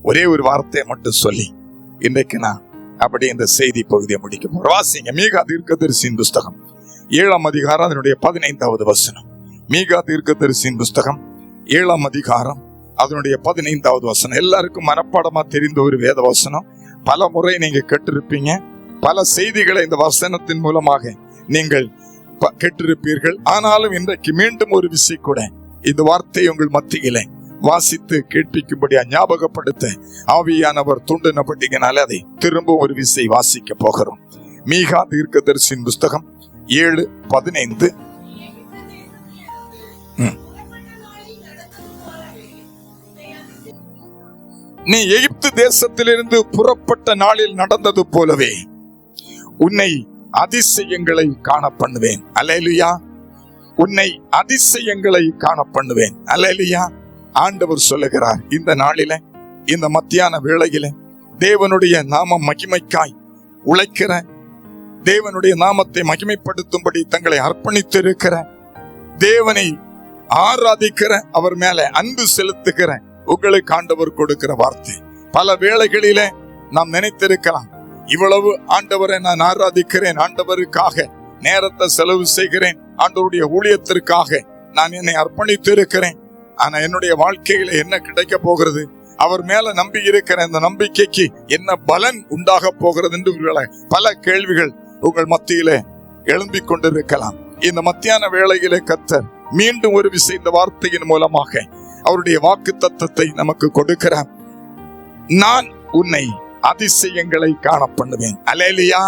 ஒரே ஒரு வார்த்தையை மட்டும் சொல்லி இன்றைக்கு நான் அப்படி இந்த செய்தி பகுதியை முடிக்க போறேன். வாசிங்க மீகா தீர்க்கதரிசியின் புஸ்தகம் 7ஆம் அதிகாரம் அதனுடைய 15வது வசனம். மீகா தீர்க்கதரிசியின் புஸ்தகம் 7ஆம் அதிகாரம் அதனுடைய 15வது வசனம். எல்லாருக்கும் மனப்பாடமா தெரிந்த ஒரு வேத வசனம். பல முறை நீங்க கேட்டிருப்பீங்க. பல செய்திகளை இந்த வசனத்தின் மூலமாக நீங்கள் கேட்டிருப்பீர்கள். ஆனாலும் இன்றைக்கு மீண்டும் ஒரு விசை கூட இந்த வார்த்தை உங்கள் மத்தியிலே வாசித்து கேட்பிக்கும்படியா ஞாபகப்படுத்த ஆவியானவர் தூண்டினபடியினால அதை திரும்ப ஒரு விசை வாசிக்க போகிறோம். மீகா தீர்க்கதரிசியின் புஸ்தகம் 7:15. நீ எகிப்து தேசத்திலிருந்து புறப்பட்ட நாளில் நடந்தது போலவே உன்னை அதிசயங்களை காண பண்ணுவேன். அல்லேலூயா. உன்னை அதிசயங்களை காண பண்ணுவேன். அல்லேலூயா. ஆண்டவர் சொல்லுகிறார், இந்த நாளில, இந்த மத்தியான வேளையில தேவனுடைய நாம மகிமைக்காய் உழைக்கிற, தேவனுடைய நாமத்தை மகிமைப்படுத்தும்படி தங்களை அர்ப்பணித்து இருக்கிற, தேவனை ஆராதிக்கிற, அவர் மேல அன்பு செலுத்துகிற உங்களுக்கு ஆண்டவர் கொடுக்கிற வார்த்தை. பல வேளைகளில நாம் நினைத்திருக்கலாம், இவ்வளவு ஆண்டவரை நான் ஆராதிக்கிறேன், ஆண்டவருக்காக நேரத்தை செலவு செய்கிறேன், ஆண்டவருடைய ஊழியத்திற்காக நான் என்னை அர்ப்பணித்து இருக்கிறேன். ஆனா என்னுடைய வாழ்க்கையில என்ன கிடைக்க போகிறது? அவர் மேல நம்பி இருக்கிற இந்த நம்பிக்கைக்கு என்ன பலன் உண்டாக போகிறது என்று பல கேள்விகள் உங்கள் மத்தியில எழும்பிக் கொண்டிருக்கலாம். இந்த மத்தியான வேளையிலே கர்த்தர் மீண்டும் ஒரு விசை இந்த வார்த்தையின் மூலமாக அவருடைய வாக்கு தத்தத்தை நமக்கு கொடுக்கிறார். நான் உன்னை அதிசயங்களை காண பண்ணுவேன். அல்லேலூயா.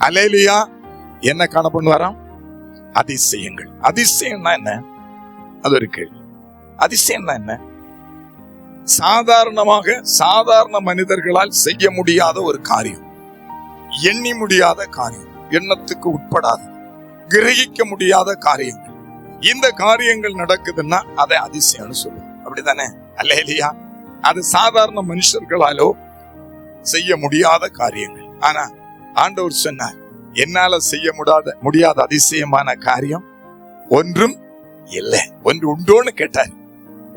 அல்லேலூயா. என்ன காண பண்ணுவாராம்? அதிசயங்கள். அதிசயம்னா என்ன? அது ஒரு கேள்வி. அதிசயம்னா என்ன? சாதாரணமாக சாதாரண மனிதர்களால் செய்ய முடியாத ஒரு காரியம், எண்ணி முடியாத காரியம், எண்ணத்துக்கு உட்படாத, கிரகிக்க முடியாத காரியங்கள். இந்த காரியங்கள் நடக்குதுன்னா அதை அதிசயம்னு சொல்லுவோம். அப்படித்தானே? அல்லேலூயா. அது சாதாரண மனுஷர்களாலோ செய்ய முடியாத காரியங்கள். ஆனா ஆண்டவர் சொன்னார், என்னால செய்ய முடியாத அதிசயமான காரியம் ஒன்றும் இல்லை. ஒன்று உண்டோன்னு கேட்டார்.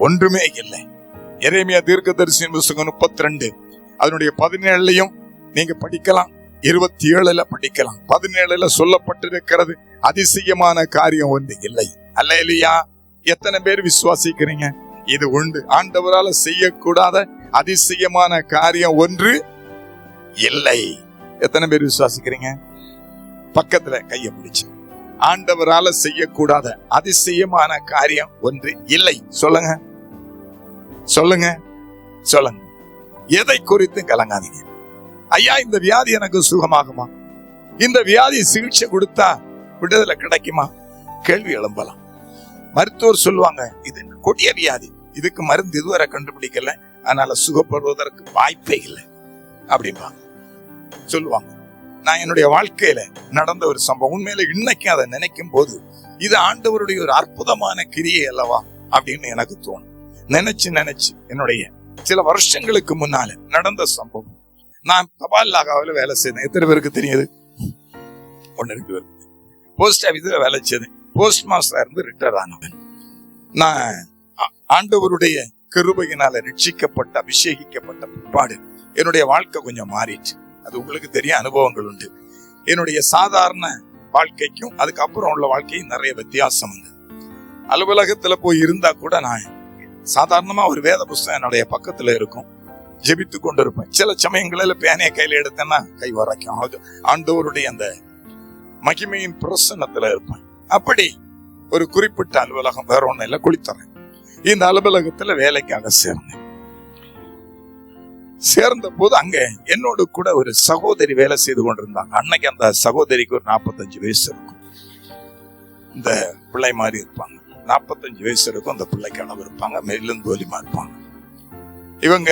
ஒன்றுமே இல்லை. எரேமியா தீர்க்கதரிசியின் புத்தகம் 32 அதனுடைய 17 நீங்க படிக்கலாம், 27 படிக்கலாம். 17 சொல்லப்பட்டிருக்கிறது, அதிசயமான காரியம் ஒன்று இல்லை. அல்லேலூயா. எத்தனை பேர் விசுவாசிக்கிறீங்க? இது உண்டு. ஆண்டவரால செய்யக்கூடாத அதிசயமான காரியம் ஒன்று இல்லை. எத்தனை பேர் விசுவாசிக்கிறீங்க? பக்கத்துல கைய பிடிச்சு, ஆண்டவரால செய்யக்கூடாத அதிசயமான காரியம் ஒன்று இல்லை. சொல்லுங்க, சொல்லுங்க, சொல்லுங்க. எதை குறித்து கலங்காதீங்க. ஐயா, இந்த வியாதி எனக்கு சுகமாகுமா? இந்த வியாதி சிகிச்சை கொடுத்தா விடுதலை கிடைக்குமா? கேள்வி எழும்பலாம். மருத்துவர் சொல்லுவாங்க, இது கொடிய வியாதி, இதுக்கு மருந்து இதுவரை கண்டுபிடிக்கல, அதனால சுகப்படுவதற்கு வாய்ப்பே இல்லை அப்படின்பாங்க, சொல்லுவாங்க. நான் என்னுடைய வாழ்க்கையில நடந்த ஒரு சம்பவம், உண்மையில இன்னைக்கு அதை நினைக்கும் போது இது ஆண்டவருடைய ஒரு அற்புதமான கிரியை அல்லவா அப்படின்னு எனக்கு தோணும். நினைச்சு என்னுடைய சில வருஷங்களுக்கு முன்னால நடந்த சம்பவம். நான் தபால் லாகாவில வேலை செய்தேன். எத்தனை பேருக்கு தெரியுது? 1-2 பேருக்கு. போஸ்ட் ஆபீஸ்ல வேலை செய்தேன். போஸ்ட் மாஸ்டரா இருந்து ரிட்டையர் ஆனவன். நான் ஆண்டவருடைய கிருபையினால ரட்சிக்கப்பட்ட, அபிஷேகிக்கப்பட்ட பிற்பாடு என்னுடைய வாழ்க்கை கொஞ்சம் மாறிச்சு. அது உங்களுக்கு தெரிய அனுபவங்கள் உண்டு. என்னுடைய சாதாரண வாழ்க்கைக்கும் அதுக்கப்புறம் உள்ள வாழ்க்கையும் நிறைய வித்தியாசம் உண்டு. அலுவலகத்துல போய் இருந்தா கூட நான் சாதாரணமா ஒரு வேத புஸ்தகம் என்னுடைய பக்கத்துல இருக்கும், ஜெபித்து கொண்டிருப்பேன். சில சமயங்களில் பேனைய கையில எடுத்தேன்னா கை வரைக்கும். ஆண்டவருடைய அந்த மகிமையின் பிரசன்னத்துல இருப்பேன். அப்படி ஒரு குறிப்பிட்ட அலுவலகம், வேற ஒண்ணு இல்ல, குளித்தறேன். இந்த அலுவலகத்துல வேலைக்காக சேர்ந்தேன். சேர்ந்த போது அங்க என்னோடு கூட ஒரு சகோதரி வேலை செய்து கொண்டிருந்தாங்க. அன்னைக்கு அந்த சகோதரிக்கு ஒரு 45 வயசு இருக்கும். இந்த பிள்ளை மாதிரி இருப்பாங்க. 45 வயசு இருக்கும். அந்த பிள்ளைக்கு அளவு இருப்பாங்க, மெல்லுந்தோலிமா இருப்பாங்க. இவங்க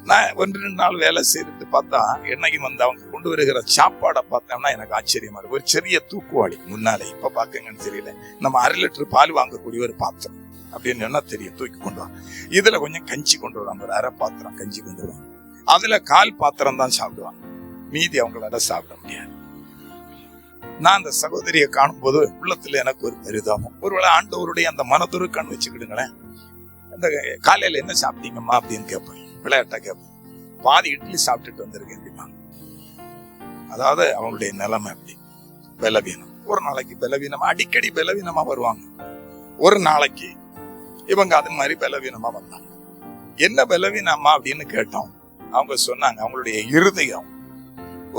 நான் 1-2 நாள் வேலை செய்துட்டு பார்த்தா, என்னைக்கு வந்து அவங்க கொண்டு வருகிற சாப்பாடை பார்த்தோம்னா எனக்கு ஆச்சரியமா இருக்கு. ஒரு சிறிய தூக்குவாளி முன்னாலே, இப்ப பாக்கங்கன்னு தெரியல, நம்ம 1/2 லிட்டர் பால் வாங்கக்கூடிய ஒரு பாத்திரம் அப்படின்னு என்ன தெரியும், தூக்கி கொண்டு வாங்க. இதுல கொஞ்சம் கஞ்சி கொண்டு வருவாங்க, ஒரு 1/2 பாத்திரம் கஞ்சி கொண்டு வருவாங்க. அதுல 1/4 பாத்திரம் தான் சாப்பிடுவாங்க, மீதி அவங்களால சாப்பிட முடியாது. நான் அந்த சகோதரியை காணும் போது உள்ளத்துல எனக்கு ஒரு பெரிதாகும். ஒருவேளை ஆண்டவருடைய அந்த மனதுருக்கான்னு வச்சுக்கிடுங்களேன். இந்த காலையில என்ன சாப்பிட்டீங்கம்மா அப்படின்னு கேட்பேன், விளையாட்டா கேட்பேன். பாதி இட்லி சாப்பிட்டுட்டு வந்திருக்கேன் அப்படிமா. அதாவது அவங்களுடைய நிலைமை அப்படி, பலவீனம். ஒரு நாளைக்கு பலவீனமா, அடிக்கடி பலவீனமா வருவாங்க. ஒரு நாளைக்கு இவங்க அது மாதிரி பலவீனமா வந்தாங்க. என்ன பலவீனமா அப்படின்னு கேட்டோம். அவங்க சொன்னாங்க, அவங்களுடைய இருதயம்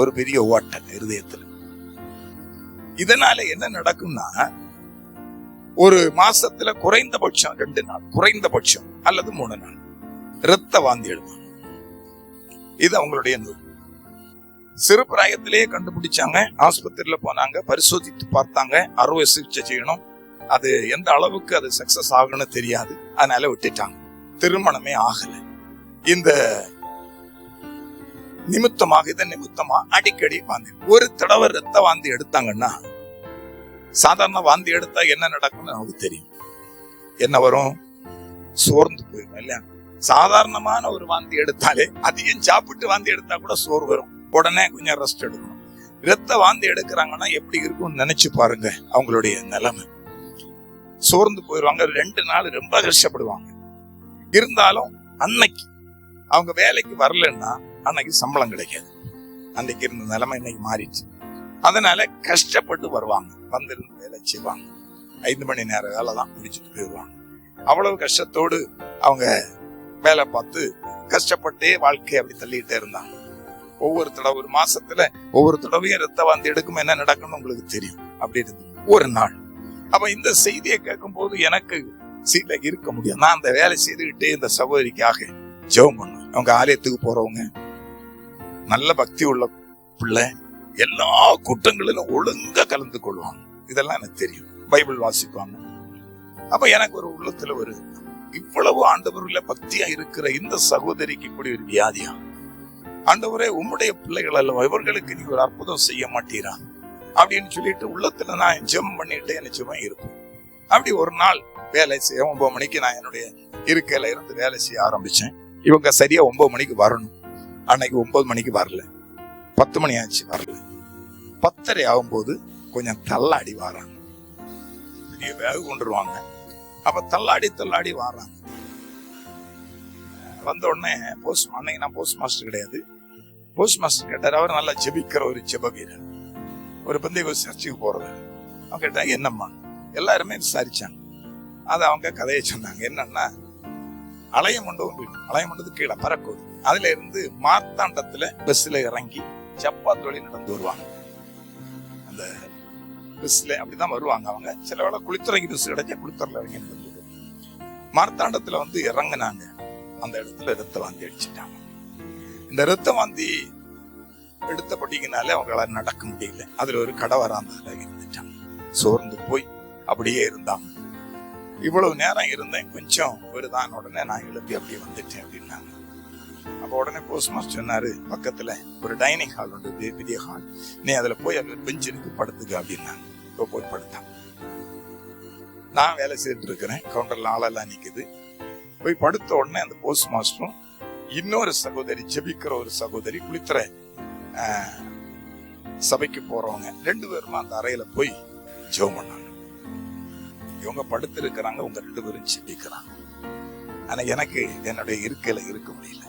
ஒரு பெரிய ஓட்டம் இருதயத்துல. இதனால என்ன நடக்கும்னா, ஒரு மாசத்துல குறைந்தபட்சம் 2 நாள், குறைந்தபட்சம் அல்லது 3 நாள் இரத்த வாந்தி எடுப்பாங்க. இது அவங்களுடைய நோய். சிறு பிராயத்திலேயே கண்டுபிடிச்சாங்க. ஆஸ்பத்திரியில போனாங்க, பரிசோதித்து பார்த்தாங்க, அறுவை சிகிச்சை செய்யணும். அது எந்த அளவுக்கு அது சக்சஸ் ஆகும்னு தெரியாது, அதனால விட்டுட்டாங்க. திருமணமே ஆகல. இந்த நிமித்தமாக, இதன் நிமித்தமா அடிக்கடி வாந்தி. ஒரு தடவை ரத்த வாந்தி எடுத்தாங்கன்னா, சாதாரண வாந்தி எடுத்தா என்ன நடக்கும்னு நமக்கு தெரியும். என்ன வரும்? சோர்ந்து போயிடும் இல்லையா? சாதாரணமான ஒரு வாந்தி எடுத்தாலே, அதிகம் சாப்பிட்டு வாந்தி எடுத்தா கூட சோறு வரும். உடனே கொஞ்சம் ரெஸ்ட் எடுக்கணும். ரத்த வாந்தி எடுக்கிறாங்கன்னா எப்படி இருக்கும்னு நினைச்சு பாருங்க அவங்களுடைய நிலைமை. சோர்ந்து போயிடுவாங்க. 2 நாள் ரொம்ப கஷ்டப்படுவாங்க. இருந்தாலும் அன்னைக்கு அவங்க வேலைக்கு வரலன்னா அன்னைக்கு சம்பளம் கிடைக்காது. அன்னைக்கு இருந்த நிலைமை இன்னைக்கு மாறிடுச்சு. அதனால கஷ்டப்பட்டு வருவாங்க, வந்திருந்து வேலை செய்வாங்க. 5 மணி நேர வேலை தான் முடிச்சுட்டு போயிடுவாங்க. அவ்வளவு கஷ்டத்தோடு அவங்க வேலை பார்த்து கஷ்டப்பட்டே வாழ்க்கையை அப்படி தள்ளிட்டே இருந்தாங்க. ஒவ்வொரு தடவை, ஒரு மாசத்துல ஒவ்வொரு தடவையும் ரத்த வாந்தி எடுக்கும். என்ன நடக்கும்னு உங்களுக்கு தெரியும். அப்படி இருந்து ஒரு நாள், அப்ப இந்த செய்தியை கேட்கும் போது எனக்கு சீட்ல இருக்க முடியும். நான் அந்த வேலை செய்துகிட்டே இந்த சகோதரிக்காக ஜெபம் பண்ணுவேன். அவங்க ஆலயத்துக்கு போறவங்க, நல்ல பக்தி உள்ள பிள்ளை, எல்லா கூட்டங்களிலும் ஒழுங்கா கலந்து கொள்வாங்க. இதெல்லாம் எனக்கு தெரியும். பைபிள் வாசிப்பாங்க. அப்ப எனக்கு ஒரு உள்ளத்துல ஒரு, இவ்வளவு ஆண்டவருள்ள பக்தியா இருக்கிற இந்த சகோதரிக்கு இப்படி ஒரு வியாதியா? ஆண்டவரே, உம்முடைய பிள்ளைகள் அல்லவா, இவர்களுக்கு நீ ஒரு அற்புதம் செய்ய மாட்டீரா அப்படின்னு சொல்லிட்டு உள்ளத்துல நான் ஜெபம் பண்ணிட்டு எனக்கு ஜெபம் இருக்கும். அப்படி ஒரு நாள் வேலை செய்ய 9 மணிக்கு நான் என்னுடைய இருக்கையில இருந்து வேலை செய்ய ஆரம்பிச்சேன். இவங்க சரியா 9 மணிக்கு வரணும். அன்னைக்கு 9 மணிக்கு வரல. 10 மணி ஆச்சு, வரல. 10:30 ஆகும்போது கொஞ்சம் தள்ளாடி வராங்க. பெரிய பேக் கொண்டுருவாங்க. அப்ப தள்ளாடி வராங்க. வந்த உடனே அன்னைக்கு நான் போஸ்ட் மாஸ்டர் கிடையாது. போஸ்ட் மாஸ்டர் கேட்டார். அவர் நல்லா ஜெபிக்கிற ஒரு ஜெப வீரர், ஒரு பெந்தைகோஸ்து சர்ச்சுக்கு போறது. அவங்க கேட்டாங்க, என்னம்மா? எல்லாருமே விசாரிச்சாங்க. அதை அவங்க கதையை சொன்னாங்க. என்னன்னா, அலையமண்டது கீழே பறக்கும். அதுல இருந்து மார்த்தாண்டத்துல பஸ்ல இறங்கி சப்பாத்து வழி நடந்து வருவாங்க. அந்த பஸ்ல அப்படிதான் வருவாங்க அவங்க. சில வேளை குளித்துறைக்கு பஸ் கிடைச்சா குளித்துறையில இறங்கி நடந்து மார்த்தாண்டத்துல வந்து இறங்குனாங்க. அந்த இடத்துல ரத்த வாந்தி அடிச்சுட்டாங்க. இந்த ரத்த வாந்தி எடுத்தபடினால அவங்களால நடக்க முடியல. அதுல ஒரு கடவராந்தால இருந்துட்டாங்க. சோர்ந்து போய் அப்படியே இருந்தாங்க. இவ்வளவு நேரம் இருந்தேன், கொஞ்சம் ஒரு தான், உடனே நான் எழுப்பி அப்படியே வந்துட்டேன் அப்படின்னாங்க. அப்ப உடனே போஸ்ட் மாஸ்டர் சொன்னாரு, பக்கத்துல ஒரு டைனிங் ஹால் உண்டு, பெரிய ஹால், நீ அதுல போய் அதுல பெஞ்ச் இருக்கு, படுத்துக்க அப்படின்னாங்க. இப்போ போய் படுத்தான். நான் வேலை செய்துட்டு இருக்கிறேன். கவுண்டர்ல ஆளெல்லாம் நிக்குது. போய் படுத்த உடனே அந்த போஸ்ட் மாஸ்டரும் இன்னொரு சகோதரி, ஜெபிக்கிற ஒரு சகோதரி, குளித்துற சபைக்கு போறவங்க 2 பேருமா அந்த அறையில போய் ஜெபம் பண்ணாங்க. இவங்க படுத்து இருக்கிறாங்க, உங்க 2 பேரும் ஜெபிக்கிறாங்க. ஆனா எனக்கு என்னுடைய இருக்கையில இருக்க முடியல.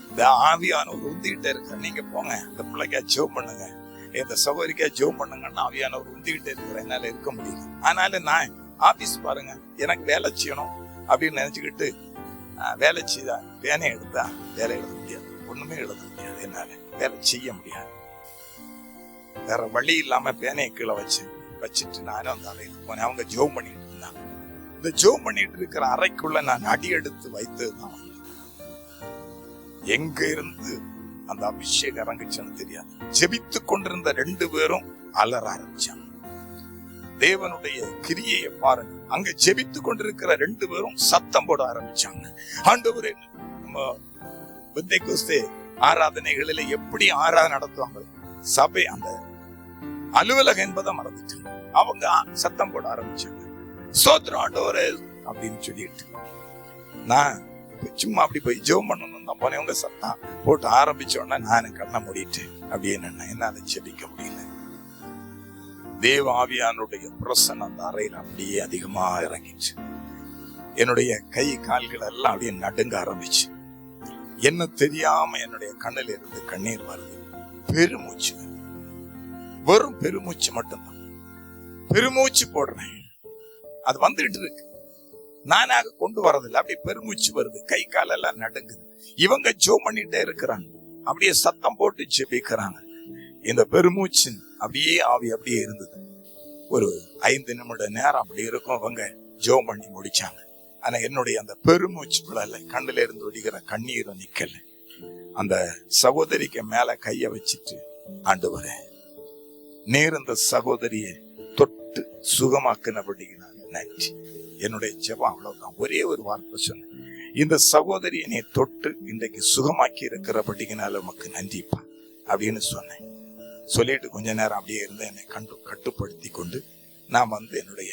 இந்த ஆவியானவர் உந்திக்கிட்டே இருக்க, நீங்க போங்க இந்த பிள்ளைக்கா ஜெபம் பண்ணுங்க, இந்த சகோதரிக்கா ஜெபம் பண்ணுங்கன்னு ஆவியானவர் உந்திக்கிட்டே இருக்கிற, என்னால இருக்க முடியல. அதனால நான் ஆபீஸ் பாருங்க, எனக்கு வேலை செய்யணும் அப்படின்னு நினைச்சுக்கிட்டு வேலை செய்தா, பேனை எடுத்தா வேலை எழுத முடியாது, ஒண்ணுமே எழுத முடியாது, என்னால வேலை செய்ய முடியாது. வேற வழி இல்லாம பேனையை கீழே வச்சுட்டு நானும் அந்த அறையில போனேன். அவங்க ஜெபம் பண்ணிட்டு இருந்தாங்க. இந்த ஜெபம் பண்ணிட்டு இருக்கிற அறைக்குள்ள நான் அடி எடுத்து வைத்ததுதான். எங்க இருந்து அந்த அபிஷேகம் இறங்குச்சுன்னு தெரியாது. ஜெபித்து கொண்டிருந்த 2 பேரும் அலற ஆரம்பிச்சாங்க. தேவனுடைய கிரியையை பாருங்க. அங்க ஜெபித்து கொண்டிருக்கிற 2 பேரும் சத்தம் போட ஆரம்பிச்சாங்க. ஆண்டவரே, நம்ம பெந்தைகோஸ்து ஆராதனைகளில எப்படி ஆராதனை நடத்துவாங்க, சபை அந்த அலுவலகம் என்பதை மறந்துட்டாங்க. அவங்க சத்தம் போட ஆரம்பிச்சாங்க, ஸ்தோத்திரம் ஆண்டவரே அப்படின்னு சொல்லிட்டு. நான் சும்மா அப்படி போய் ஜெபம் பண்ணணும் தான் போனேன். அவங்க சத்தம் போட்டு ஆரம்பிச்ச உடனே நான் கண்ணை மூடிட்டு அப்படியே என்னால ஜெபிக்க முடியல. தேவ ஆவியானுடைய பிரசன்னம் அந்த அறையில அப்படியே அதிகமா இறங்கிச்சு. என்னுடைய கை கால்கள் எல்லாம் அப்படியே நடுங்க ஆரம்பிச்சு. என்ன தெரியாம என்னுடைய கண்ணில் இருந்து கண்ணீர் வருது. பெருமூச்சு, வெறும் பெருமூச்சு மட்டும்தான். பெருமூச்சு போடுறேன், அது வந்துகிட்டு இருக்கு, நானாக கொண்டு வரதில்லை. அப்படியே பெருமூச்சு வருது, கை கால் எல்லாம் நடுங்குது. இவங்க ஜெபம் பண்ணிட்டே இருக்கிறாங்க, அப்படியே சத்தம் போட்டு ஜெபிக்கிறாங்க. இந்த பெருமூச்சு அப்படியே ஆவி அப்படியே இருந்தது. ஒரு 5 நிமிட நேரம் அப்படி இருக்கும். அவங்க ஜெபம் பண்ணி முடிச்சாங்க. ஆனா என்னுடைய அந்த பெருமூச்சு விழல, கண்ணுல இருந்து ஒடிக்கிற கண்ணீரும் நிக்கல. அந்த சகோதரிக்கு மேல கைய வச்சுட்டு, ஆண்டவரே, நேர் இந்த சகோதரியை தொட்டு சுகமாக்குனபடினால நன்றி. என்னுடைய ஜெபம் அவ்வளவுதான். ஒரே ஒரு வார்த்தை சொன்னேன், இந்த சகோதரியை நீ தொட்டு இன்றைக்கு சுகமாக்கி இருக்கிறபடினால உமக்கு நன்றிப்பா அப்படின்னு சொன்னேன். சொல்லிட்டு கொஞ்ச நேரம் அப்படியே இருந்தேன். என்னை கட்டுப்படுத்தி கொண்டு நான் என்னுடைய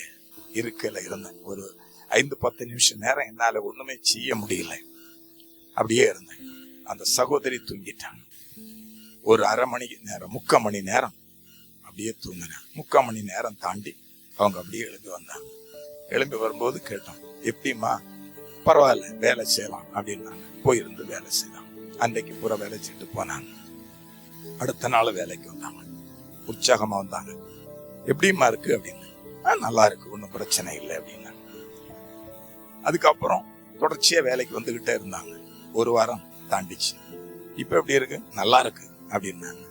இருக்கையில இருந்தேன். ஒரு 5-10 நிமிஷம் நேரம் என்னால ஒண்ணுமே செய்ய முடியல. அப்படியே இருந்தேன். அந்த சகோதரி தூங்கிட்டாங்க. ஒரு 1/2 மணி நேரம் 3/4 மணி நேரம் அப்படியே தூங்கினேன். 3/4 மணி நேரம் தாண்டி அவங்க அப்படியே எழும்பி வந்தாங்க. எழும்பி வரும்போது கேட்டோம், எப்படிமா? பரவாயில்ல, வேலை செய்யலாம் அப்படின்னாங்க. போயிருந்து வேலை செய்யலாம். அன்றைக்கு பூரா வேலை செய்துட்டு போனாங்க. அடுத்த நாள் வேலைக்கு வந்தாங்க, உற்சாகமா வந்தாங்க. எப்படிமா இருக்கு அப்படின்னு. நல்லா இருக்கு, ஒன்றும் பிரச்சனை இல்லை அப்படின்னாங்க. அதுக்கப்புறம் தொடர்ச்சியா வேலைக்கு வந்துகிட்டே இருந்தாங்க. 1 வாரம் தாண்டிச்சு. இப்ப எப்படி இருக்கு? நல்லா இருக்கு அப்படின்னாங்க.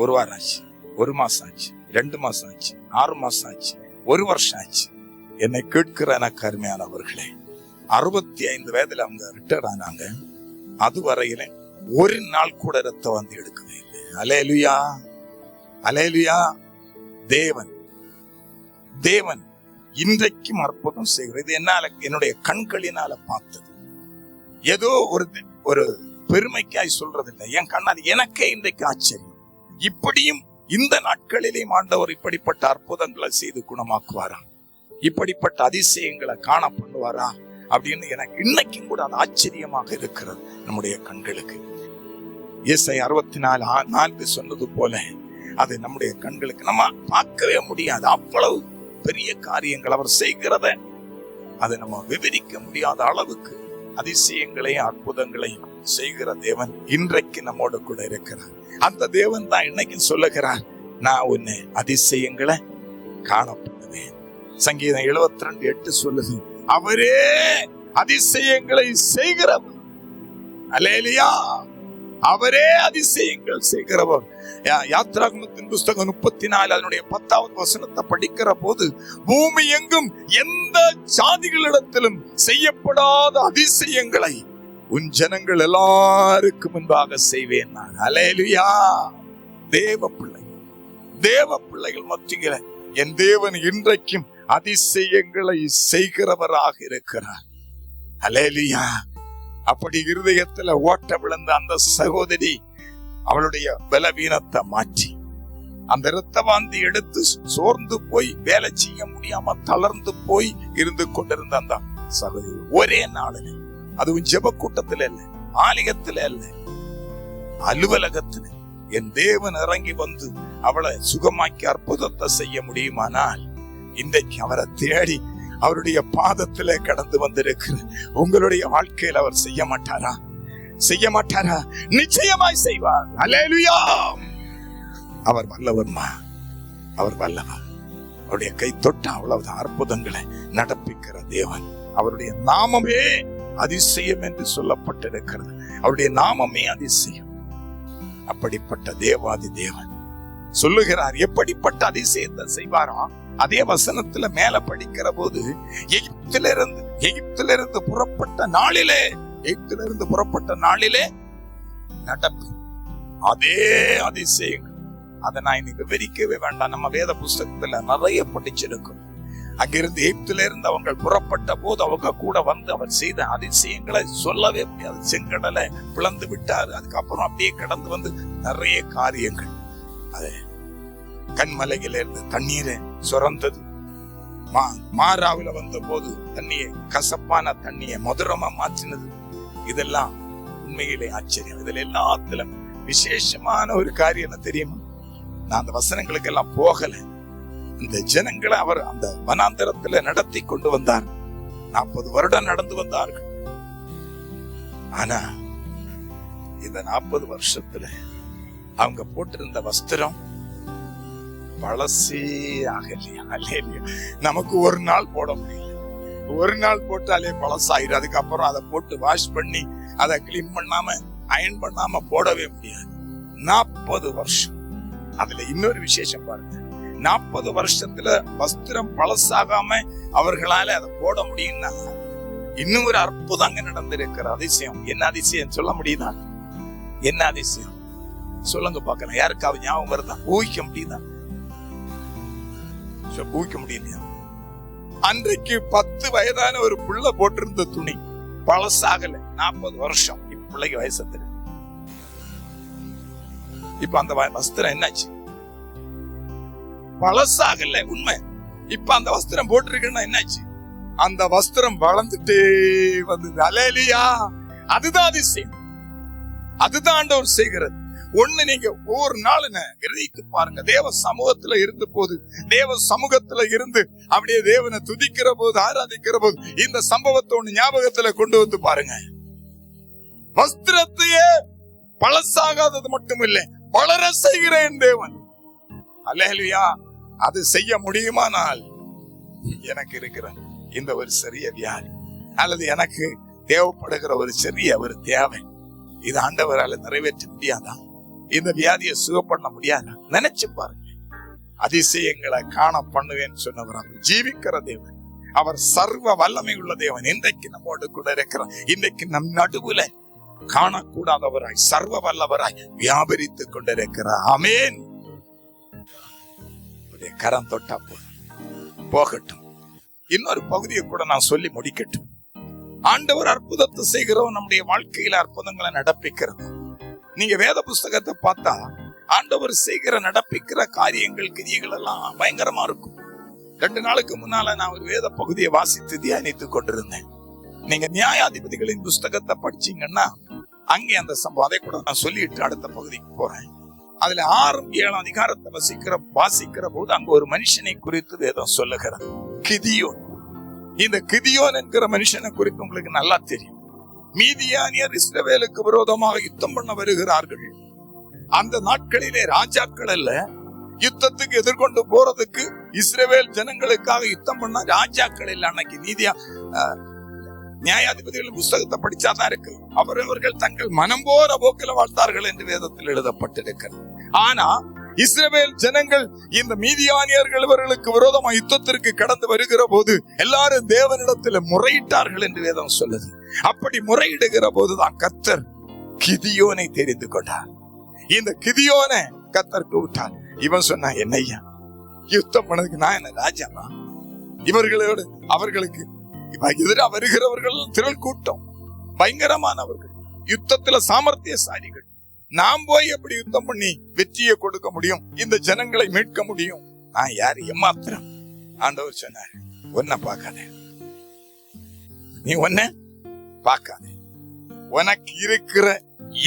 1 வாரம் ஆச்சு, 1 மாசம் ஆச்சு, 2 மாசம் ஆச்சு, 6 மாசம் ஆச்சு, 1 வருஷம் ஆச்சு. என்னை கேட்கிற எனக்கு அருமையானவர்களே, 65 வயதுல அவங்க ரிட்டையர் ஆனாங்க. அதுவரையில ஒரு நாள் கூட ரத்த வாந்தி எடுக்கவே இல்லை. அல்லேலூயா, அல்லேலூயா. தேவன் இன்றைக்கும் அற்புதம் செய்கிறது. என்னால, என்னுடைய கண்களினால பார்த்தது. ஏதோ ஒரு பெருமைக்காய் சொல்றதில்லை, என் கண்ணால் எனக்கே இன்றைக்கு ஆச்சரியம். இப்படியும் இந்த நாட்களிலேயும் ஆண்டவர் இப்படிப்பட்ட அற்புதங்களை செய்து குணமாக்குவாரா, இப்படிப்பட்ட அதிசயங்களை காண பண்ணுவாரா அப்படின்னு எனக்கு இன்னைக்கும் கூட அது ஆச்சரியமாக இருக்கிறது நம்முடைய கண்களுக்கு. ஏசாயா 64:4 சொன்னது போல அது நம்முடைய கண்களுக்கு நம்ம பார்க்கவே முடியாது. அவ்வளவு பெரிய காரியங்கள் அவர் செய்கிறத அதை நம்ம விவரிக்க முடியாத அளவுக்கு அதிசயங்களையும் அற்புதங்களையும் செய்கிற தேவன் இன்றைக்கு நம்மோட கூட இருக்கிறார். அந்த தேவன் தான் இன்னைக்கு சொல்லுகிறார், நான் உன்னை அதிசயங்களை காணப்படுவேன். சங்கீதம் 72:8 சொல்லுது, அவரே அதிசயங்களை செய்கிறவர். அல்லேலூயா, அவரே அதிசயங்கள் செய்கிறவர். யாத்ராகமத்தின் புஸ்தகம் 34 அதனுடைய 10வது வசனத்தை படிக்கிற போது, பூமி எங்கும் எந்த ஜாதிகளிடத்திலும் செய்யப்படாத அதிசயங்களை உன் ஜனங்கள் எல்லாருக்கும் முன்பாக செய்வேன் நான். அல்லேலூயா. தேவ பிள்ளைகள் மத்தியில என் தேவன் இன்றைக்கும் அதிசயங்களை செய்கிறவராக இருக்கிறார். அல்லேலூயா. அப்படி இருதயத்துல ஓட்ட விழுந்த அந்த சகோதரி அவளுடைய பலவீனத்தை மாற்றி, அந்த இரத்த வாந்தி எடுத்து சோர்ந்து போய் வேலை செய்ய முடியாம தளர்ந்து போய் இருந்து கொண்டிருந்த அந்த சகோதரி ஒரே நாளில், அதுவும் ஜெப கூட்டத்துல இல்ல, ஆலயத்துல இல்ல, அலுவலகத்துல என் தேவன் இறங்கி வந்து அவளை சுகமாக்கி அற்புதத்தை செய்ய முடியுமானால், இன்றைக்கு அவரை தேடி அவருடைய பாதத்துல கடந்து வந்திருக்கிற உங்களுடைய வாழ்க்கையில் அவர் செய்ய மாட்டாரா? செய்ய மாட்டாரா? நிச்சயமாய் செய்வார். அல்லேலூயா. அவர் வல்லவர்மா, அவர் வல்லவர். அவருடைய கை தொட்ட அவ்வளவு அற்புதங்களை நடப்பிக்கிற தேவன். அவருடைய நாமமே அதிசயம் என்று சொல்லப்பட்டிருக்கிறது. அவருடைய நாமமே அதிசயம். அப்படிப்பட்ட தேவாதி தேவன் சொல்லுகிறார், எப்படிப்பட்ட அதிசயத்தை செய்வாரா? அதே வசனத்துல மேல படிக்கிற போது, எகிப்திலிருந்து புறப்பட்ட நாளிலே நடப்பு அதே அதிசயங்கள். அதை நான் இன்னைக்கு விவரிக்கவே வேண்டாம். நம்ம வேத புஸ்தகத்துல நிறைய படிச்சிருக்கோம். அங்கிருந்து எகிப்திலிருந்து அவங்க புறப்பட்ட போது அவங்க கூட வந்து அவர் செய்த அதிசயங்களை சொல்லவே முடியாது. செங்கடலை பிளந்து விட்டாரு. அதுக்கப்புறம் அப்படியே கடந்து வந்து நிறைய காரியங்கள். அது கண்மலையில இருந்து தண்ணீரை சுரந்தது. மாறாவில வந்த போது தண்ணியை, கசப்பான தண்ணியை மதுரமா மாற்றினது. இதெல்லாம் உண்மையிலே ஆச்சரியம். இதுல எல்லாத்திலும் விசேஷமான ஒரு காரியம் என்ன தெரியுமா? நான் அந்த வசனங்களுக்கு எல்லாம் போகல. இந்த ஜனங்களை அவர் அந்த வனாந்தரத்துல நடத்தி கொண்டு வந்தார். 40 வருடம் நடந்து வந்தார்கள். ஆனா இந்த 40 வருஷத்துல அவங்க போட்டிருந்த வஸ்திரம் பழசே ஆகலையா? நமக்கு ஒரு நாள் போட முடியல. ஒரு நாள் போட்டாலே பழசாயிரும். அதுக்கப்புறம் அதை போட்டு வாஷ் பண்ணி அதை கிளீன் பண்ணாம அயன் பண்ணாம போடவே முடியாது. 40 வருஷம். அதுல இன்னொரு விசேஷம் பாருங்க, 40 வருஷத்துல வஸ்திரம் பழசாகாம அவர்களால அதை போட முடியும்னா இன்னும் ஒரு அற்புதங்க நடந்திருக்கிற அதிசயம். என்ன அதிசயம் சொல்ல முடியுதா? என்ன அதிசயம் சொல்லுங்க பாக்கலாம். யாருக்காவது ஞாபகம் வருதா? ஊகிக்க முடியுதா? ஊகிக்க முடியலையா? அன்றைக்கு 10 வயதான ஒரு புள்ள போட்டிருந்த துணி பழசாகல. 40 வருஷம் இப்ப பிள்ளைக்கு வயசு தெரியும். இப்ப அந்த வஸ்திரம் என்னாச்சு? பழசாகல, உண்மை. இப்ப அந்த வஸ்திரம் போட்டிருக்குன்னா என்னாச்சு? அந்த வஸ்திரம் வளர்ந்துட்டே வந்தது. அல்லேலூயா! அதுதான் அதிசயம். அதுதான் ஆண்டவர் செய்கிறது. ஒண்ணு, நீங்க ஒவ்வொரு நாளும் கிரகித்து பாருங்க. தேவ சமூகத்துல இருந்த போது, தேவ சமூகத்துல இருந்து அப்படியே தேவனை துதிக்கிற போது, ஆராதிக்கிற போது இந்த சம்பவத்தை ஒண்ணு ஞாபகத்துல கொண்டு வந்து பாருங்க. வஸ்திரத்தையே பழசாகாதது மட்டும் இல்லை, வளர செய்கிறேன் தேவன். அல்லேலூயா! அது செய்ய முடியுமானால் எனக்கு இருக்கிற இந்த ஒரு சிறிய வியாதி அல்லது எனக்கு தேவைப்படுகிற ஒரு சிறிய ஒரு தேவை, இது ஆண்டவரால நிறைவேற்ற முடியாதா? இந்த வியாதியை சுகப்பண்ண முடியாதா? நினைச்சு பாருங்க. அதிசயங்களை காண பண்ணுவேன்னு சொன்னவர் அவர் ஜீவிக்கிற தேவன். அவர் சர்வ வல்லமை உள்ள தேவன். இன்றைக்கு நம்மோடு கூட இருக்கிற, இன்றைக்கு நம் நடுவுல காணக்கூடாதவராய் சர்வ வல்லவராய் வியாபரித்துக் கொண்டிருக்கிறார். ஆமென். கரம் தொட்டா போகட்டும். இன்னொரு பகுதியை கூட நான் சொல்லி முடிக்கட்டும். ஆண்டவர் அற்புதத்தை செய்கிறோம், நம்முடைய வாழ்க்கையில அற்புதங்களை நடப்பிக்கிறோம். நீங்க வேத புஸ்தகத்தை பார்த்தா ஆண்டவர் செய்கிற நடப்பிக்கிற காரியங்கள், கிரியைகள் எல்லாம் பயங்கரமா இருக்கும். 2 நாளுக்கு முன்னால நான் ஒரு வேத பகுதியை வாசித்து தியானித்துக் கொண்டிருந்தேன். நீங்க நியாயாதிபதிகளின் புஸ்தகத்தை படிச்சீங்கன்னா அங்கே அந்த சம்பவம், அதை கூட நான் சொல்லிட்டு அடுத்த பகுதிக்கு போறேன். அதுல 6, 7 அதிகாரத்தை வாசிக்கிற போது அங்க ஒரு மனுஷனை குறித்து வேதம் சொல்லுகிறது, கிதியோன். இந்த கிதியோன் என்கிற மனுஷனை குறித்து உங்களுக்கு நல்லா தெரியும். மீதியானியர் இஸ்ரவேலுக்கு விரோதமாக யுத்தம் பண்ண வருகிறார்கள். அந்த நாட்களிலே ராஜாக்கள் அல்ல, யுத்தத்துக்கு எதிர்கொண்டு போறதுக்கு இஸ்ரவேல் ஜனங்களுக்காக யுத்தம் பண்ண ராஜாக்கள் இல்ல. அன்னைக்கு நியாயாதிபதிகளின் புஸ்தகத்தை படிச்சாதான் இருக்கு, அவரவர்கள் தங்கள் மனம் போற போக்கில வாழ்ந்தார்கள் என்று வேதத்தில் எழுதப்பட்டிருக்கிறது. ஆனா இஸ்ரவேல் ஜனங்கள் இந்த மீதியானியர்கள் இவர்களுக்கு விரோதமா யுத்தத்திற்கு கடந்து வருகிற போது எல்லாரும் தேவனிடத்தில் முறையிட்டார்கள் என்று வேதம் சொல்லுது. அப்படி முறையிடுகிற போதுதான் கர்த்தர் கிதியோனை தெரிந்து கொண்டார். இந்த கிதியோனை கர்த்தர் கூப்பிட்டார். இவன் சொன்னா, என்னையா யுத்தம் பண்ணதுக்கு நான் என்ன ராஜாவா? இவர்களோடு அவர்களுக்கு எதிராக வருகிறவர்கள் திரள் கூட்டம், பயங்கரமானவர்கள், யுத்தத்துல சாமர்த்தியசாலிகள். நாம் போய் எப்படி யுத்தம் பண்ணி வெற்றியை கொடுக்க முடியும்? இந்த ஜனங்களை மீட்க முடியும்? நான் யாரு? ஏமாத்திரம். ஆண்டவர் சொன்னார், ஒன்ன பார்க்காத, நீ ஒன்ன பார்க்காத, உனக்கு இருக்கிற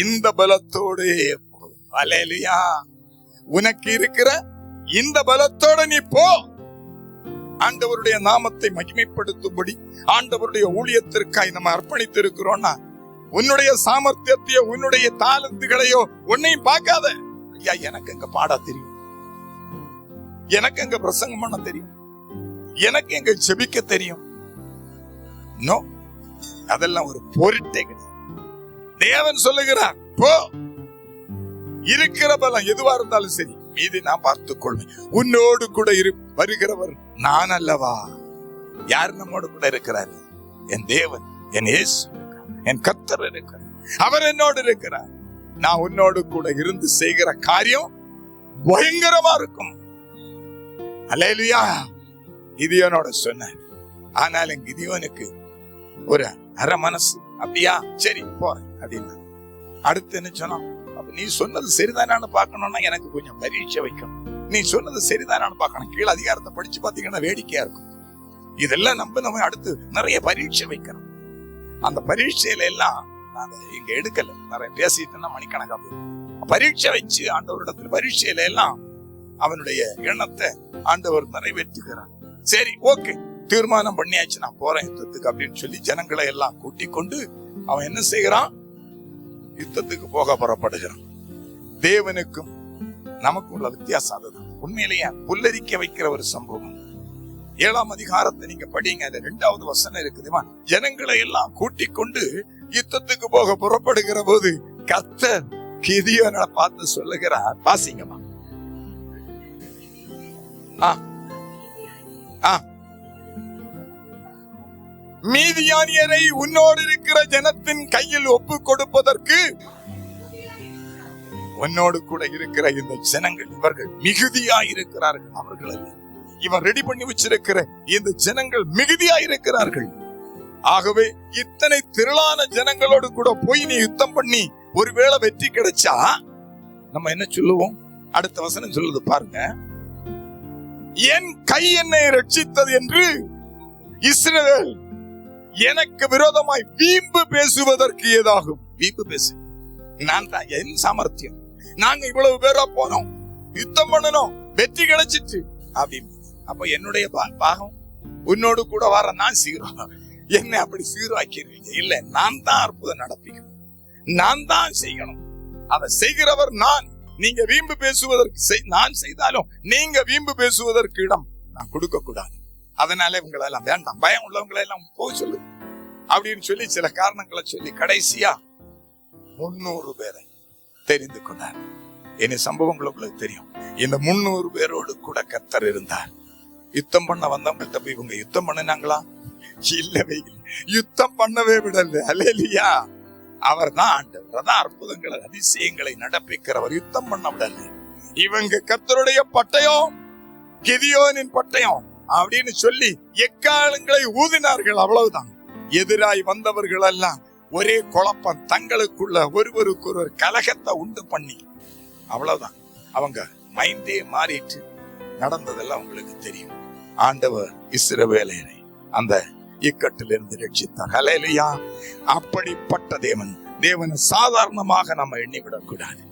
இந்த பலத்தோடு அல்லேலூயா, உனக்கு இருக்கிற இந்த பலத்தோட நீ போ. ஆண்டவருடைய நாமத்தை மகிமைப்படுத்தும்படி ஆண்டவருடைய ஊழியத்திற்காய் நம்ம அர்ப்பணித்து இருக்கிறோம்னா உன்னுடைய சாமர்த்தியத்தையோ உன்னுடைய தாளந்துகளையோ உன்னையும் பார்க்காத. ஐயா, எனக்கு எங்க பாட தெரியும், எனக்கு எங்க பிரசங்கம் பண்ண தெரியும், எனக்கு எங்க ஜெபிக்க தெரியும். நோ, அதெல்லாம் ஒரு பொருட்டே கிடையாது. தேவன் சொல்லுகிறார், போ, இருக்கிற பலம் எதுவா இருந்தாலும் சரி, மீது நான் பார்த்துக் கொள்வேன். உன்னோடு கூட வருகிறவர் நான் அல்லவா? யார் நம்மோடு கூட இருக்கிறார்? என் தேவன், என் இயேசு, என் கர்த்தர் இருக்கிறார். அவர் என்னோடு இருக்கிறார். நான் உன்னோடு கூட இருந்து செய்கிற காரியம் பயங்கரமா இருக்கும். அல்லேலூயா. கிதியோனோட சொன்னார். ஆனாலும் கிதியோனுக்கு ஒரு அரை மனசு, அப்படியா சரி போறேன் அப்படின்னா. அடுத்து என்ன சொன்னா, நீ சொன்னது சரிதானான்னு பார்க்கணும்னா எனக்கு கொஞ்சம் பரீட்சை வைக்கணும். நீ சொன்னது சரிதானான்னு பார்க்கணும். கீழே அதிகாரத்தை படிச்சு பாத்தீங்கன்னா வேடிக்கையா இருக்கும். இதெல்லாம் நம்ம அடுத்து நிறைய பரீட்சை வைக்கணும். அந்த பரீட்சையில எல்லாம் நான் இங்க எடுக்கல, நிறைய பேசிட்டேன்னா மணிக்கணக்கா பரீட்சை வச்சு ஆண்டவரிடத்துல பரீட்சையில எல்லாம் அவனுடைய எண்ணத்தை ஆண்டவர் நிறைவேற்றுகிறார். சரி, ஓகே, தீர்மானம் பண்ணியாச்சு, நான் போறேன் யுத்தத்துக்கு அப்படின்னு சொல்லி ஜனங்களை எல்லாம் கூட்டிக் கொண்டு அவன் என்ன செய்கிறான்? யுத்தத்துக்கு போக புறப்படுகிறான். தேவனுக்கும் நமக்கு உள்ள வித்தியாசம் அதுதான். உண்மையிலேயே புல்லரிக்க வைக்கிற ஒரு சம்பவம். 7ஆம் அதிகாரத்தை நீங்க படிங்க, அது 2வது வசனம் இருக்குதுமா. ஜனங்களை எல்லாம் கூட்டிக் கொண்டு யுத்தத்துக்கு போக புறப்படுகிற போது கர்த்தர் கிதியோனை பார்த்து சொல்லுகிறார். வாசிங்கம்மா. மீதியானியரை உன்னோடு இருக்கிற ஜனத்தின் கையில் ஒப்பு கொடுப்பதற்கு உன்னோடு கூட இருக்கிற இந்த ஜனங்கள், இவர்கள் மிகுதியா இருக்கிறார்கள். அவர்கள் இவன் ரெடி பண்ணி வச்சிருக்கிற இந்த ஜனங்கள் மிகுதியா இருக்கிறார்கள். ஆகவே இத்தனை திரளான ஜனங்களோடு கூட போய் நீ யுத்தம் பண்ணி ஒருவேளை வெற்றி கிடைச்சா நம்ம என்ன சொல்லுவோம்? அடுத்த வசனம் சொல்லுது பாருங்க. என் கை என்னை ரட்சித்தது என்று இஸ்ரவேல் எனக்கு விரோதமாய் வீம்பு பேசுவதற்கு ஏதாகும். வீம்பு பேசு, நான் தான், என் சாமர்த்தியம், நாங்க இவ்வளவு பேரா போனோம், யுத்தம் பண்ணணும், வெற்றி கிடைச்சிட்டு அப்படின்னு. அப்ப என்னுடைய பாகம் உன்னோடு கூட வர நான் சீரம், என்ன அப்படி சீராக்கிறீங்க? இல்ல, நான் தான் அற்புதம் நடப்பிக்கணும், நான் தான் செய்யணும், அதை செய்கிறவர் நான். நீங்க வீம்பு பேசுவதற்கு நான் செய்தாலும் நீங்க வீம்பு பேசுவதற்கு இடம் நான் கொடுக்க கூடாது. அதனால இவங்களை எல்லாம் வேண்டாம், பயம் உள்ளவங்களை எல்லாம் போக சொல்லு அப்படின்னு சொல்லி சில காரணங்களை சொல்லி கடைசியா 300 பேரை தெரிந்து கொண்டார். என்ன சம்பவங்களுக்கு தெரியும். இந்த 300 பேரோடு கூட கர்த்தர் இருந்தார். யுத்தம் பண்ண வந்தவங்கள்ட்ட போய் இவங்க யுத்தம் பண்ணினாங்களா? இல்லவே இல்லை, யுத்தம் பண்ணவே விடல. அல்லேலூயா. அவர் தான் ஆண்டவர், அதான் அற்புதங்களை அதிசயங்களை நடப்பிக்கிறவர். யுத்தம் பண்ண விடல. இவங்க கர்த்தருடைய பட்டயம், கிதியோனின் பட்டயம் அப்படின்னு சொல்லி எக்காலங்களை ஊதினார்கள். அவ்வளவுதான். எதிராய் வந்தவர்கள் எல்லாம் ஒரே குழப்பம், தங்களுக்குள்ள ஒருவருக்கு ஒரு கலகத்தை உண்டு பண்ணி, அவ்வளவுதான். அவங்க மைண்டே மாறிட்டு நடந்ததெல்லாம் உங்களுக்கு தெரியும். ஆண்டவர் இஸ்ரவேலரை அந்த இக்கட்டிலிருந்து ரட்சித்தார். ஹல்லேலூயா. அப்படிப்பட்ட தேவனை சாதாரணமாக நம்ம எண்ணிவிடக் கூடாது.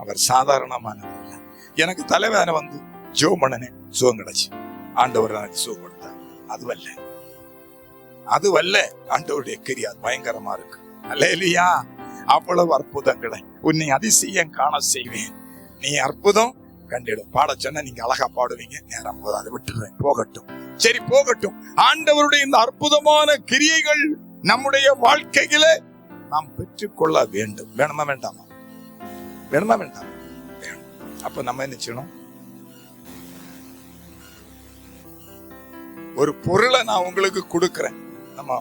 அவர் சாதாரணமானவர். எனக்கு தலைவேதனை வந்து ஜோமனே சுகம் கிடைச்சு ஆண்டவர் எனக்கு சுகம் கொடுத்தார். அதுவல்ல ஆண்டவருடைய கிரியா பயங்கரமா இருக்கு. ஹல்லேலூயா. அவ்வளவு அற்புதங்களை உன்னை அதிசயம் காண செய்வேன். நீ அற்புதம் கண்டிடும். பாட சொன்ன நீங்க அழகா பாடுவீங்க. நேரம் போது அதை விட்டுறேன், போகட்டும். சரி, போகட்டும். ஆண்டவருடைய இந்த அற்புதமான கிரியைகள் நம்முடைய வாழ்க்கையில நாம் பெற்றுக்கொள்ள வேண்டும். வேணுமா வேண்டாமா? வேணுமா வேண்டாமா? அப்ப நம்ம என்ன செய்யணும்? ஒரு பொருளை நான் உங்களுக்கு கொடுக்கிறேன். நம்ம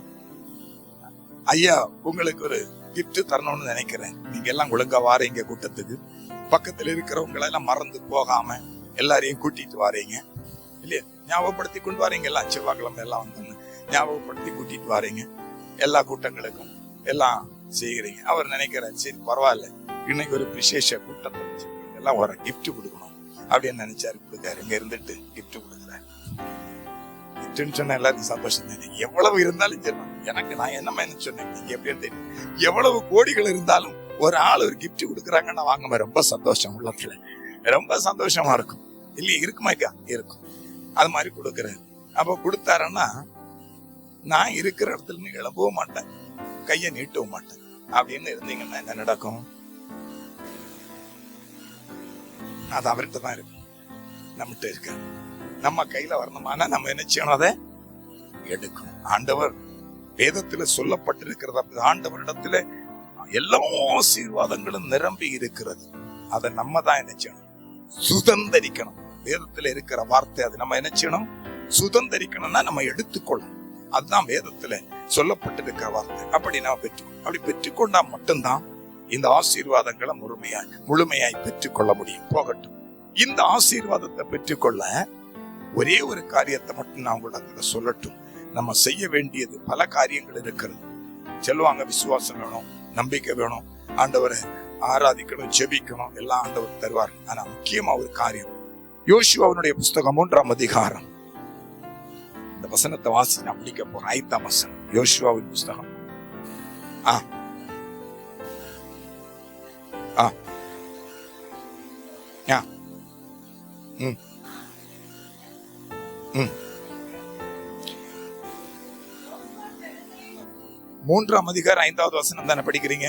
ஐயா உங்களுக்கு ஒரு கிஃப்ட் தரணும்னு நினைக்கிறேன். நீங்க எல்லாம் ஒழுங்கா வாரீங்க கூட்டத்துக்கு. பக்கத்துல இருக்கிறவங்களை எல்லாம் மறந்து போகாம எல்லாரையும் கூட்டிட்டு வாரீங்க இல்லையா? ஞாபகப்படுத்தி கொண்டு வாரீங்க. எல்லாம் செவ்வாய்க்கிழமை எல்லாம் வந்து ஞாபகப்படுத்தி கூட்டிட்டு வாரீங்க. எல்லா கூட்டங்களுக்கும் எல்லாம் செய்கிறீங்க. அவர் நினைக்கிறார், சரி பரவாயில்ல, இன்னைக்கு ஒரு விசேஷ கூட்டத்தை எல்லாம் ஒரு கிஃப்ட் கொடுக்கணும் அப்படின்னு நினைச்சாரு. கொடுக்காரு. இங்க இருந்துட்டு கிஃப்ட் கொடுக்குறாரு. கிஃப்ட்னு சொன்ன எல்லாருக்கும் சந்தோஷம் தான். எவ்வளவு இருந்தாலும் சரி, எனக்கு நான் என்னமா என்ன சொன்னேன், நீங்க எப்படி தெரியும்? எவ்வளவு கோடிகள் இருந்தாலும் ஒரு ஆள் ஒரு கிஃப்ட் கொடுக்குறாங்கன்னா வாங்க, ரொம்ப சந்தோஷம், உள்ளத்துல ரொம்ப சந்தோஷமா இருக்கும் இல்லையா? இருக்குமாக்கா? இருக்கும். அது மாதிரி கொடுக்குறாரு. அப்ப கொடுத்தாருன்னா நான் இருக்கிற இடத்துல இருந்து எழும்பவும் மாட்டேன், கையை நீட்டவும் மாட்டேன் அப்படின்னு இருந்தீங்கன்னா என்ன நடக்கும்? அது அவர்கிட்ட தான் இருக்கு, நம்மகிட்ட இருக்க. நம்ம கையில வரணுமானா நம்ம என்ன செய்யணும்? அதை எடுக்கணும். ஆண்டவர் வேதத்துல சொல்லப்பட்டிருக்கிறது. ஆண்டவரிடத்துல எல்லா ஆசீர்வாதங்களும் நிரம்பி இருக்கிறது. அதை நம்ம தான் என்ன செய்யணும்? சுதந்தரிக்கணும். வேதத்துல இருக்கிற வார்த்தை அது நம்ம என்ன செய்யணும்? சுதந்தரிக்கணும்னா நம்ம எடுத்துக்கொள்ளணும். அதுதான் வேதத்துல சொல்லப்பட்டிருக்கிற வார்த்தை. அப்படி நம்ம அப்படி பெற்றுக்கொண்டா மட்டும்தான் இந்த ஆசீர்வாதங்களை முழுமையாய் பெற்றுக்கொள்ள முடியும். போகட்டும். இந்த ஆசீர்வாதத்தை பெற்றுக்கொள்ள ஒரே ஒரு காரியத்தை மட்டும் நான் உங்களுக்கு சொல்லட்டும். நம்ம செய்ய வேண்டியது பல காரியங்கள் இருக்கிறது. சொல்லுவாங்க, விசுவாசம் வேணும், நம்பிக்கை வேணும், ஆண்டவரை ஆராதிக்கணும், ஜெபிக்கணும், எல்லாம் ஆண்டவர் தருவார். ஆனா முக்கியமா ஒரு காரியம், யோசுவாவுடைய புஸ்தகம் 3ஆம் அதிகாரம் இந்த வசனத்தை வாசி நான் முடிக்க போறேன். 5ஆம் வசனம், யோசுவாவின் புஸ்தகம். 3ஆம் அதிகாரம் 5வது வசனம் தானே படிக்கிறீங்க?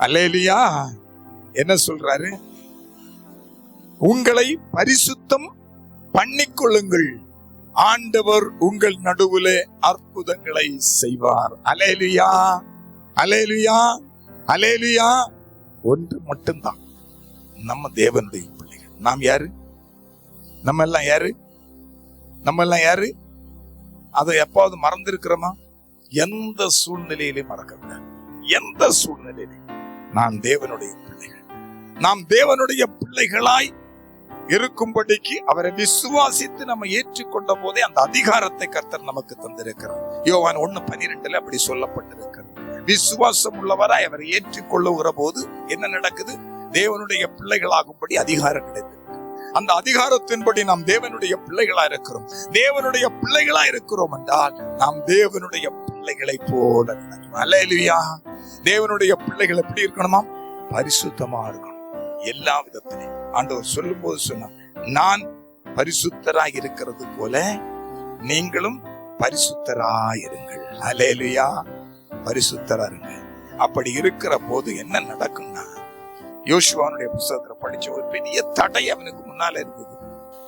அல்லேலூயா. என்ன சொல்றாரு? உங்களை பரிசுத்தம் பண்ணிக்கொள்ளுங்கள், ஆண்டவர் உங்கள் நடுவிலே அற்புதங்களை செய்வார். அல்லேலூயா, அல்லேலூயா, அல்லேலூயா. ஒன்று மட்டும்தான், நம்ம தேவனுடைய பிள்ளைகள். நாம் யாரு? நம்ம எல்லாம் யாரு? நம்ம எல்லாம் யாரு? அதை எப்பாவது மறந்திருக்கிறோமா? எந்த சூழ்நிலையிலும் மறக்கக்கூடாது. எந்த சூழ்நிலையிலும் நாம் தேவனுடைய பிள்ளைகள். நாம் தேவனுடைய பிள்ளைகளாய் இருக்கும்படிக்கு அவரை விசுவாசித்து நம்ம ஏற்றுக்கொண்ட போதே அந்த அதிகாரத்தை கர்த்தர் நமக்கு தந்திருக்கிறார். யோவான் 1:12 அப்படி சொல்லப்பட்டிருக்கிறது. விசுவாசம் உள்ளவராய் அவரை ஏற்றுக்கொள்ளுகிற போது என்ன நடக்குது? தேவனுடைய பிள்ளைகளாகும்படி அதிகாரம் கிடைத்தது. அந்த அதிகாரத்தின்படி நாம் தேவனுடைய பிள்ளைகளா இருக்கிறோம். தேவனுடைய பிள்ளைகளா இருக்கிறோம் என்றால் நாம் தேவனுடைய பிள்ளைகளை போல நடக்கணும். அல்லேலூயா. தேவனுடைய பிள்ளைகள் எப்படி இருக்கணுமா? பரிசுத்தமா இருக்கணும். எல்லா விதத்திலையும் ஆண்டவர் சொல்லும் போது சொன்னார், நான் பரிசுத்தராய் இருக்கிறது போல நீங்களும் பரிசுத்தராய் இருங்கள். அல்லேலூயா. பரிசுத்தரா இருங்க. அப்படி இருக்கிற போது என்ன நடக்கும்னா, யோசுவானுடைய புத்தகத்துல படிச்ச ஒரு பெரிய தடை அவனுக்கு முன்னால இருந்தது,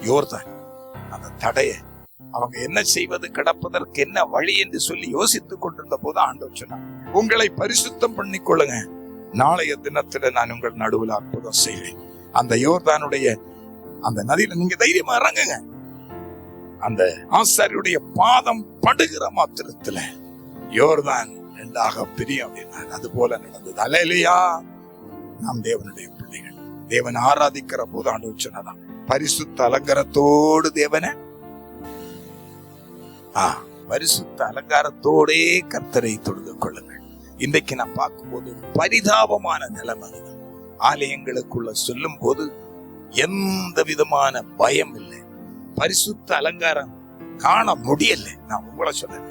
யோர்தான். அந்த தடைய அவங்க என்ன செய்வது, கடப்பதற்கு என்ன வழி என்று சொல்லி யோசித்துக் கொண்டிருந்த போது ஆண்டவர் சொன்னார், உங்களை பரிசுத்தம் பண்ணிக்கொள்ளுங்க, நாளைய தினத்துல நான் உங்கள் நடுவில் அற்புதம் செய்வேன். அந்த யோர்தானுடைய அந்த நதியில நீங்க தைரியமா இறங்குங்க. அந்த ஆசாரியுடைய பாதம் படுகிற மாத்திரத்துல யோர்தான் 2ஆக பிரியும் அப்படின்னா அது போல நடந்தது. அல்லேலூயா. நாம் தேவனுடைய பிள்ளைகள். தேவனை ஆராதிக்கிற போது ஆண்டவர் சொன்னதான், பரிசுத்த அலங்காரத்தோடு தேவனை பரிசுத்த அலங்காரத்தோடே கர்த்தரை தொழுது கொள்ளுங்கள். இன்றைக்கு நான் பார்க்கும்போது பரிதாபமான நிலைமை. ஆலயங்களுக்குள்ள சொல்லும் போது எந்த விதமான பயம் இல்லை, பரிசுத்த அலங்காரம் காண முடியல. நான் உங்களை சொல்றேன்,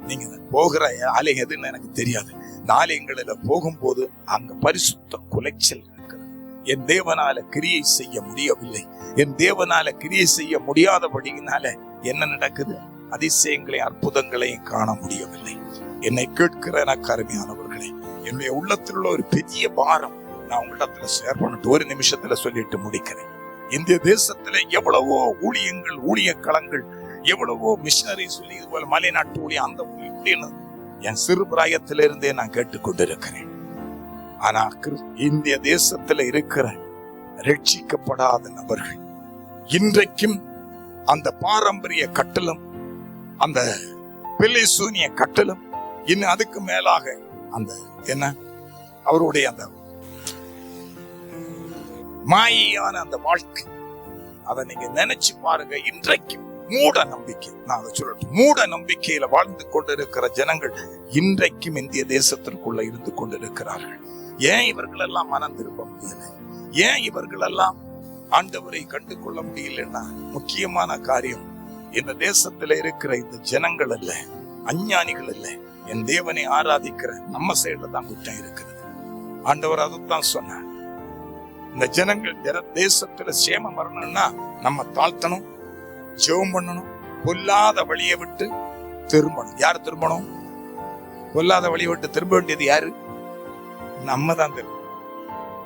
நீங்க போகிற ஆலயம் எதுன்னு எனக்கு தெரியாது. இந்த ஆலயங்களில போகும்போது அங்க பரிசுத்த குலைச்சல் இருக்கிறது. என் தேவனால கிரியை செய்ய முடியவில்லை. என் தேவனால கிரியை செய்ய முடியாதபடியினால என்ன நடக்குது? அதிசயங்களையும் அற்புதங்களையும் காண முடியவில்லை. என்னை கேட்கிற எனக்கு அருமையானவர்களே, என்னுடைய உள்ளத்தில் உள்ள ஒரு பெரிய பாரம் நான் உங்களிடத்துல ஷேர் பண்ணிட்டு ஒரு நிமிஷத்துல சொல்லிட்டு முடிக்கிறேன். இந்திய தேசத்துல எவ்வளவோ ஊழியங்கள், ஊழிய களங்கள், எவ்வளவோ மிஷனரி சொல்லி இது போல மலைநாட்டு ஊழியம், அந்த ஊழியம் என் சிறு பிராயத்திலிருந்தே நான் கேட்டுக்கொண்டிருக்கிறேன். ஆனா இந்திய தேசத்துல இருக்கிற ரட்சிக்கப்படாத நபர்கள் இன்றைக்கும் அந்த பாரம்பரிய கட்டலும், அந்த பிள்ளை சூனிய கட்டலும், இன்னும் அதுக்கு மேலாக அந்த என்ன அவருடைய அந்த மாயான அந்த வாழ்க்கை, அதை நீங்க நினைச்சு பாருங்க. இன்றைக்கும் மூட நம்பிக்கை, நான் அதை சொல்லட்டும், மூட நம்பிக்கையில வாழ்ந்து கொண்டிருக்கிற ஜனங்கள் இன்றைக்கும் இந்திய தேசத்திற்குள்ள இருந்து கொண்டிருக்கிறார்கள். ஏன் இவர்கள் எல்லாம் மனம் திரும்ப முடியல? ஏன் இவர்கள் எல்லாம் ஆண்டவரை கண்டு கொள்ள முடியலன்னா முக்கியமான காரியம், இந்த தேசத்துல இருக்கிற இந்த ஜனங்கள் அல்ல, அஞ்ஞானிகள் அல்ல, என் தேவனை ஆராதிக்கிற நம்ம சைடுல தான் குற்றம் இருக்கிறது. ஆண்டவர் அதைத்தான் சொன்னார், இந்த ஜனங்கள் தேசத்துல சேமம் வரணும்னா நம்ம தாழ்த்தணும், ஜெபம் பண்ணணும், பொல்லாத வழியை விட்டு திரும்பணும். யார் திரும்பணும்? பொல்லாத வழியை விட்டு திரும்ப வேண்டியது யாரு? நம்ம தான் திரும்பணும்.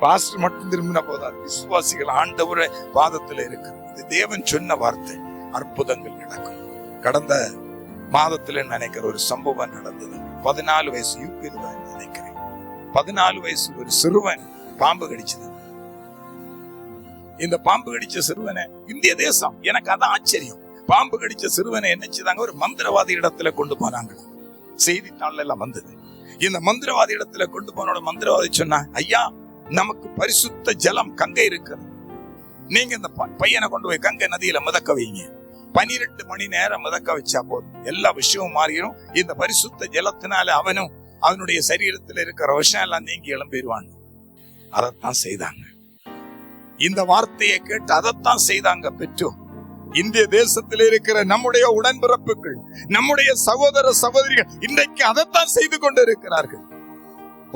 பாஸ்டர் மட்டும் திரும்பினா போதாது, விசுவாசிகள் ஆண்டவர பாதத்துல இருக்கிறது. இது தேவன் சொன்ன வார்த்தை. அற்புதங்கள் நடக்கும். கடந்த மாதத்துல நினைக்கிற ஒரு சம்பவம் நடந்தது. 14 வயசு யூபிதான் நினைக்கிறேன். 14 வயசு ஒரு சிறுவன் பாம்பு கடிச்சது. இந்த பாம்பு கடிச்ச சிறுவனை இந்திய தேசம், எனக்கு அதான் ஆச்சரியம், பாம்பு கடிச்ச சிறுவனை என்ன செய்தாங்க, ஒரு மந்திரவாதி இடத்துல கொண்டு போனாங்க. செய்தித்தாள்ல எல்லாம் வந்தது. இந்த மந்திரவாதி இடத்துல கொண்டு போனோட மந்திரவாதி சொன்னா, ஐயா நமக்கு பரிசுத்த ஜலம் கங்கை இருக்கிறது, நீங்க இந்த பையனை கொண்டு போய் கங்கை நதியில மிதக்க வைங்க. 12 மணி நேரம் மிதக்க வச்சா போதும், எல்லா விஷயமும் மாறிடும். இந்த பரிசுத்த ஜலத்தினால அவனும் அவனுடைய சரீரத்தில் இருக்கிற விஷயம் எல்லாம் நீங்கி எழும்பிடுவான். அதைத்தான் செய்தாங்க. இந்த வார்த்தையை கேட்டு அதைத்தான் செய்தாங்க பெற்றோர். இந்திய தேசத்தில் இருக்கிற நம்முடைய உடன்பிறப்புகள், நம்முடைய சகோதர சகோதரிகள் இன்றைக்கு அதைத்தான் செய்து கொண்டு இருக்கிறார்கள்.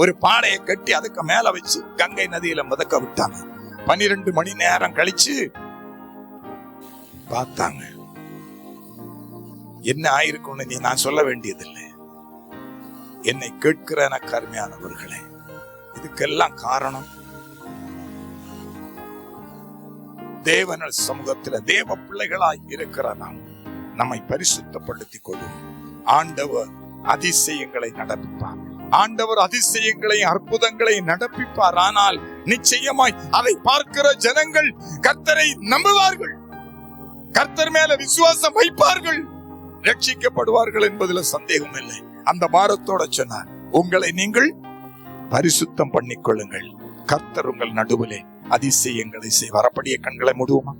ஒரு பானையை கட்டி அதுக்கு மேல வச்சு கங்கை நதியில மிதக்க விட்டாங்க. 12 மணி நேரம் கழிச்சு பார்த்தாங்க. என்ன ஆயிருக்கும்னு நான் சொல்ல வேண்டியதில்லை. என்னை கேட்கிற எனக்கு அருமையானவர்களே, இதுக்கெல்லாம் காரணம் தேவன சமூகத்தில் தேவ பிள்ளைகளாய் இருக்கிற நாம் நம்மை பரிசுத்தப்படுத்திக் கொள்வோம். ஆண்டவர் அதிசயங்களை நடப்பிப்பார். ஆண்டவர் அதிசயங்களை அற்புதங்களை நடப்பிப்பார். ஆனால் நிச்சயமாய் அதை பார்க்கிற ஜனங்கள் கர்த்தரை நம்புவார்கள், கர்த்தர் மேல விசுவாசம் வைப்பார்கள், ரட்சிக்கப்படுவார்கள் என்பதில் சந்தேகம் இல்லை. அந்த பாரத்தோட சொன்னார், உங்களை நீங்கள் பரிசுத்தம் பண்ணிக்கொள்ளுங்கள், கர்த்தர் உங்கள் நடுவிலே அதிசயங்களை செய்வார். அப்படியே கண்களை மூடுவோமா?